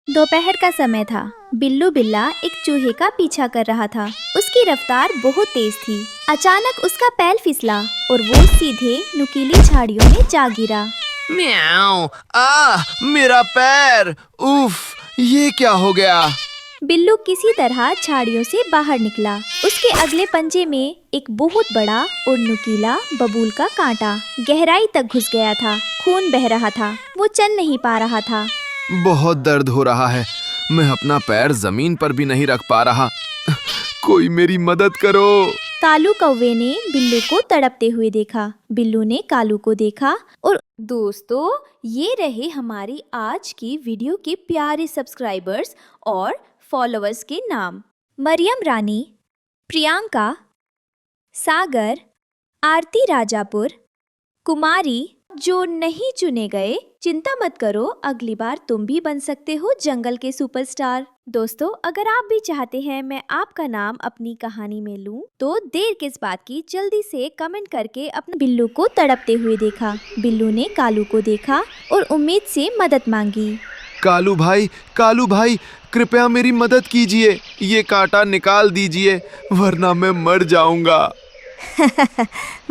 दोपहर का समय था। बिल्लू बिल्ला एक चूहे का पीछा कर रहा था। उसकी रफ्तार बहुत तेज थी। अचानक उसका पैर फिसला और वो सीधे नुकीली झाड़ियों में जा गिरा। म्याऊ, मेरा पैर! उफ, ये क्या हो गया? बिल्लू किसी तरह झाड़ियों से बाहर निकला। उसके अगले पंजे में एक बहुत बड़ा और नुकीला बबूल का कांटा गहराई तक घुस गया था। खून बह रहा था। वो चल नहीं पा रहा था। बहुत दर्द हो रहा है। मैं अपना पैर जमीन पर भी नहीं रख पा रहा। कोई मेरी मदद करो। कालू कौवे ने बिल्लू को तड़पते हुए देखा। बिल्लू ने कालू को देखा और दोस्तों, ये रहे हमारी आज की वीडियो के प्यारे सब्सक्राइबर्स और फॉलोअर्स के नाम। मरियम रानी, प्रियंका, सागर, आरती राजापुर, कुमारी। जो नहीं चुने गए, चिंता मत करो, अगली बार तुम भी बन सकते हो जंगल के सुपरस्टार। दोस्तों, अगर आप भी चाहते हैं मैं आपका नाम अपनी कहानी में लूं, तो देर किस बात की, जल्दी से कमेंट करके अपने बिल्लू को तड़पते हुए देखा। बिल्लू ने कालू को देखा और उम्मीद से मदद मांगी। कालू भाई, कृपया मेरी मदद कीजिए। ये कांटा निकाल दीजिए, वरना मैं मर जाऊंगा।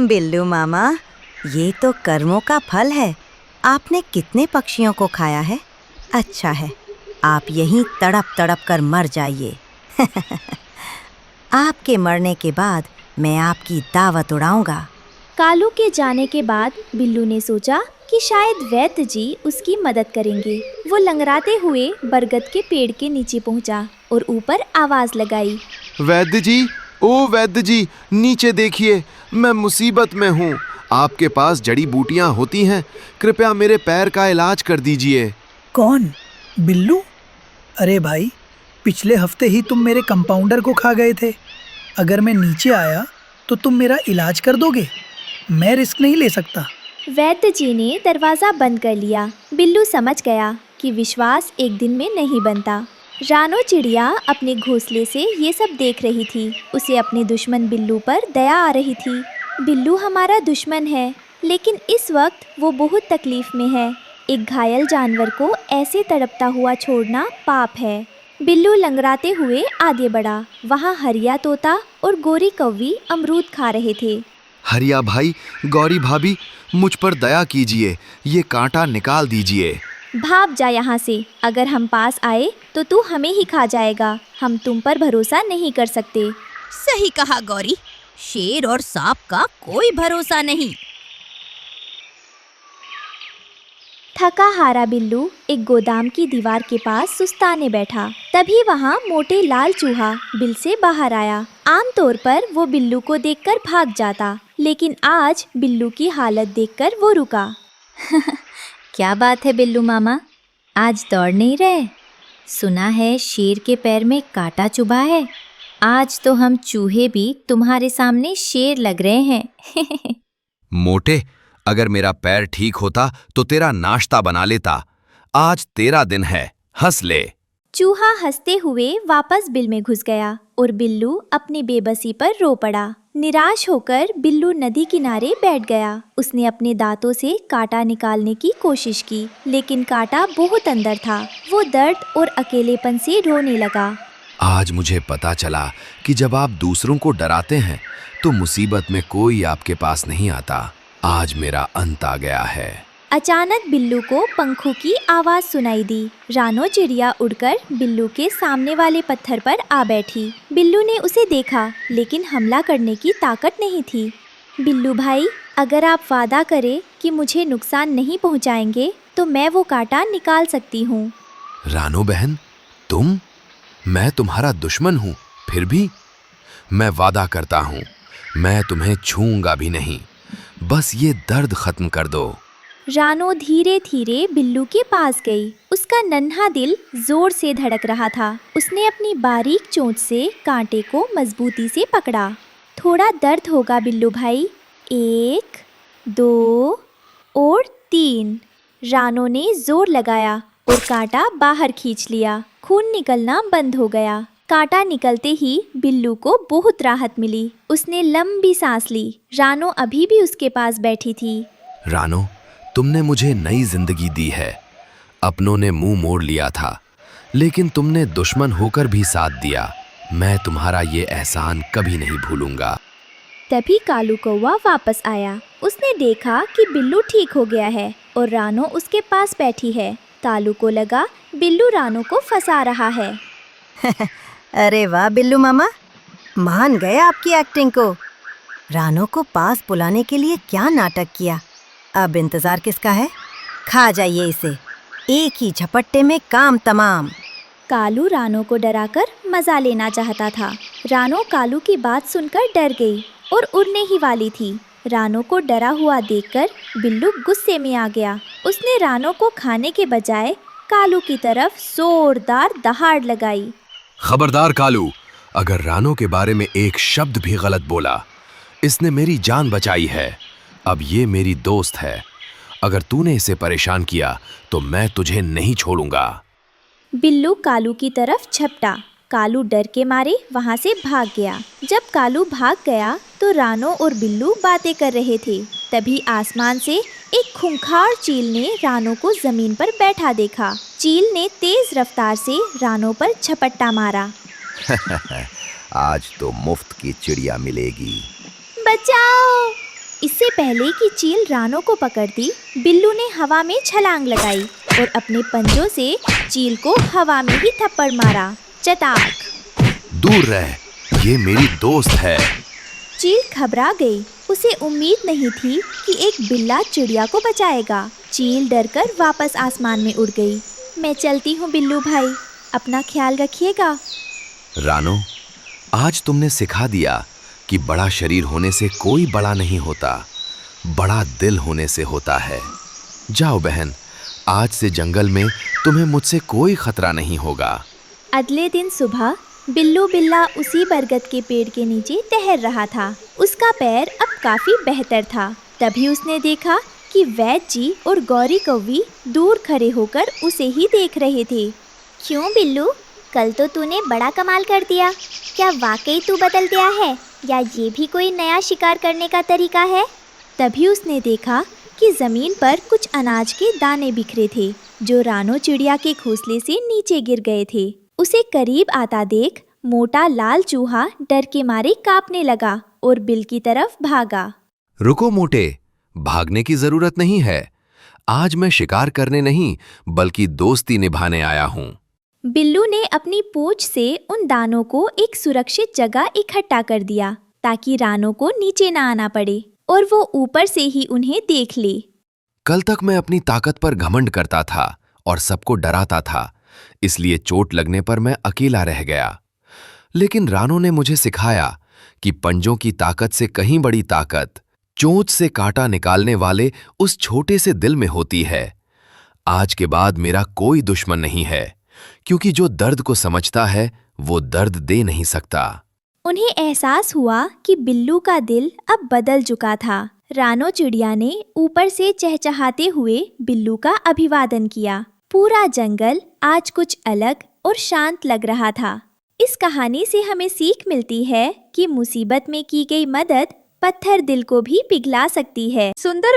बिल्लू मामा, ये तो कर्मों का फल है। आपने कितने पक्षियों को खाया है? अच्छा है, आप यहीं तड़प तड़प कर मर जाइए। आपके मरने के बाद मैं आपकी दावत उड़ाऊंगा। कालू के जाने के बाद बिल्लू ने सोचा कि शायद वैद्य जी उसकी मदद करेंगे। वो लंगड़ाते हुए बरगद के पेड़ के नीचे पहुंचा और ऊपर आवाज लगाई, वैद्य जी, ओ वैद्य जी, नीचे देखिए, मैं मुसीबत में हूँ। आपके पास जड़ी बूटियाँ होती हैं? कृपया मेरे पैर का इलाज कर दीजिए। कौन? बिल्लू? अरे भाई, पिछले हफ्ते ही तुम मेरे कंपाउंडर को खा गए थे। अगर मैं नीचे आया तो तुम मेरा इलाज कर दोगे? मैं रिस्क नहीं ले सकता। वैद्य जी ने दरवाजा बंद कर लिया। बिल्लू समझ गया कि विश्वास एक दिन में नहीं बनता। रानो चिड़िया अपने घोंसले से ये सब देख रही थी। उसे अपने दुश्मन बिल्लू पर दया आ रही थी। बिल्लू हमारा दुश्मन है, लेकिन इस वक्त वो बहुत तकलीफ में है। एक घायल जानवर को ऐसे तड़पता हुआ छोड़ना पाप है। बिल्लू लंगड़ाते हुए आगे बढ़ा। वहाँ हरिया तोता और गोरी कौवी अमरूद खा रहे थे। हरिया भाई, गौरी भाभी, मुझ पर दया कीजिए, ये कांटा निकाल दीजिए। भाग जा यहाँ से। अगर हम पास आए तो तू हमें ही खा जाएगा। हम तुम पर भरोसा नहीं कर सकते। सही कहा गौरी, शेर और सांप का कोई भरोसा नहीं। थका हारा बिल्लू एक गोदाम की दीवार के पास सुस्ताने बैठा। तभी वहाँ मोटे लाल चूहा बिल से बाहर आया। आमतौर पर वो बिल्लू को देखकर भाग जाता, लेकिन आज बिल्लू की हालत देखकर वो रुका। क्या बात है बिल्लू मामा, आज दौड़ नहीं रहे? सुना है शेर के पैर में कांटा चुभा है। आज तो हम चूहे भी तुम्हारे सामने शेर लग रहे हैं। मोटे, अगर मेरा पैर ठीक होता तो तेरा नाश्ता बना लेता। आज तेरा दिन है, हंस ले। चूहा हंसते हुए वापस बिल में घुस गया और बिल्लू अपनी बेबसी पर रो पड़ा। निराश होकर बिल्लू नदी किनारे बैठ गया। उसने अपने दांतों से कांटा निकालने की कोशिश की, लेकिन कांटा बहुत अंदर था। वो दर्द और अकेलेपन से रोने लगा। आज मुझे पता चला कि जब आप दूसरों को डराते हैं तो मुसीबत में कोई आपके पास नहीं आता। आज मेरा अंत आ गया है। अचानक बिल्लू को पंखों की आवाज सुनाई दी। रानो चिड़िया उड़कर बिल्लू के सामने वाले पत्थर पर आ बैठी। बिल्लू ने उसे देखा, लेकिन हमला करने की ताकत नहीं थी। बिल्लू भाई, अगर आप वादा करें कि मुझे नुकसान नहीं पहुंचाएंगे, तो मैं वो कांटा निकाल सकती हूँ। रानो बहन, तुम? मैं तुम्हारा दुश्मन हूँ, फिर भी मैं वादा करता हूँ, मैं तुम्हें छूऊंगा भी नहीं। बस ये दर्द खत्म कर दो। रानो धीरे धीरे बिल्लू के पास गई। उसका नन्हा दिल जोर से धड़क रहा था। उसने अपनी बारीक चोंच से कांटे को मजबूती से पकड़ा। थोड़ा दर्द होगा बिल्लू भाई। 1, 2 और 3। रानो ने जोर लगाया और कांटा बाहर खींच लिया। खून निकलना बंद हो गया। कांटा निकलते ही बिल्लू को बहुत राहत मिली। उसने लंबी सांस ली। रानो अभी भी उसके पास बैठी थी। रानो, तुमने मुझे नई जिंदगी दी है। अपनों ने मुंह मोड़ लिया था, लेकिन तुमने दुश्मन होकर भी साथ दिया। मैं तुम्हारा ये एहसान कभी नहीं भूलूंगा। तभी कालू कौवा वापस आया। उसने देखा कि बिल्लू ठीक हो गया है और रानो उसके पास बैठी है। कालू को लगा बिल्लू रानो को फंसा रहा है। अरे वाह बिल्लू मामा, मान गए आपकी एक्टिंग को। रानो को पास बुलाने के लिए क्या नाटक किया। अब इंतजार किसका है? खा जाइए इसे, एक ही झपट्टे में काम तमाम। कालू रानो को डराकर मजा लेना चाहता था। रानो कालू की बात सुनकर डर गई और उड़ने ही वाली थी। रानो को डरा हुआ देखकर बिल्लू गुस्से में आ गया। उसने रानो को खाने के बजाय कालू की तरफ जोरदार दहाड़ लगाई। खबरदार कालू, अगर रानो के बारे में एक शब्द भी गलत बोला, इसने मेरी जान बचाई है। अब ये मेरी दोस्त है। अगर तूने इसे परेशान किया तो मैं तुझे नहीं छोड़ूंगा। बिल्लू कालू की तरफ झपटा। कालू डर के मारे वहां से भाग गया। जब कालू भाग गया तो रानो और बिल्लू बातें कर रहे थे। तभी आसमान से एक खूंखार चील ने रानो को जमीन पर बैठा देखा। चील ने तेज रफ्तार से रानो पर झपट्टा मारा। आज तो मुफ्त की चिड़िया मिलेगी। बचाओ! इससे पहले कि चील रानो को पकड़ती, बिल्लू ने हवा में छलांग लगाई और अपने पंजों से चील को हवा में ही थप्पड़ मारा। चटाक! दूर रह, ये मेरी दोस्त है। चील घबरा गई। उसे उम्मीद नहीं थी कि एक बिल्ला चिड़िया को बचाएगा। चील डरकर वापस आसमान में उड़ गई। मैं चलती हूँ बिल्लू भाई, अपना ख्याल रखिएगा। रानो, आज तुमने सिखा दिया कि बड़ा शरीर होने से कोई बड़ा नहीं होता, बड़ा दिल होने से होता है। जाओ बहन, आज से जंगल में तुम्हें मुझसे कोई खतरा नहीं होगा। अगले दिन सुबह बिल्लू बिल्ला उसी बरगद के पेड़ के नीचे टहल रहा था। उसका पैर अब काफी बेहतर था। तभी उसने देखा कि वैद्य जी और गौरी कौवी दूर खड़े होकर उसे ही देख रहे थे। क्यों बिल्लू, कल तो तूने बड़ा कमाल कर दिया। क्या वाकई तू बदल गया है या ये भी कोई नया शिकार करने का तरीका है? तभी उसने देखा कि जमीन पर कुछ अनाज के दाने बिखरे थे जो रानो चिड़िया के घोंसले से नीचे गिर गए थे। उसे करीब आता देख मोटा लाल चूहा डर के मारे कांपने लगा और बिल की तरफ भागा। रुको मोटे, भागने की जरूरत नहीं है। आज मैं शिकार करने नहीं बल्कि दोस्ती निभाने आया हूँ। बिल्लू ने अपनी पूंछ से उन दानों को एक सुरक्षित जगह इकट्ठा कर दिया ताकि रानो को नीचे ना आना पड़े और वो ऊपर से ही उन्हें देख ले। कल तक मैं अपनी ताकत पर घमंड करता था और सबको डराता था, इसलिए चोट लगने पर मैं अकेला रह गया। लेकिन रानो ने मुझे सिखाया कि पंजों की ताकत से कहीं बड़ी ताकत चोंच से कांटा निकालने वाले उस छोटे से दिल में होती है। आज के बाद मेरा कोई दुश्मन नहीं है, क्योंकि जो दर्द को समझता है वो दर्द दे नहीं सकता। उन्हें एहसास हुआ कि बिल्लू का दिल अब बदल चुका था। रानो चिड़िया ने ऊपर से चहचहाते हुए बिल्लू का अभिवादन किया। पूरा जंगल आज कुछ अलग और शांत लग रहा था। इस कहानी से हमें सीख मिलती है कि मुसीबत में की गई मदद पत्थर दिल को भी पिघला सकती है। सुंदर